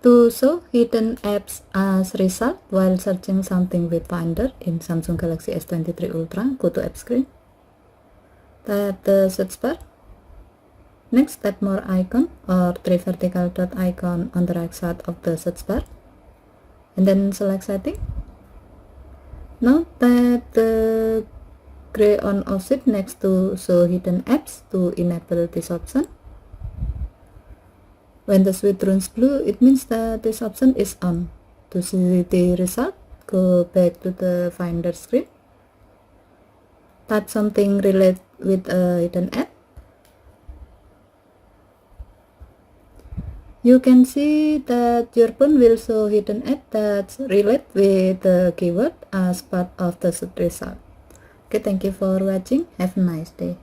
To show hidden apps as result while searching something with Finder in Samsung Galaxy S23 Ultra, go to App Screen. Tap the search bar. Next, tap More icon or three vertical dot icon on the right side of the search bar. And then select Setting. Now tap the gray on offset next to Show Hidden Apps to enable this option. When the switch turns blue, it means that this option is on. To see the result, go back to the Finder screen. Type something related with a hidden app. You can see that your phone will show hidden app that's related with the keyword as part of the search result. Okay, thank you for watching. Have a nice day.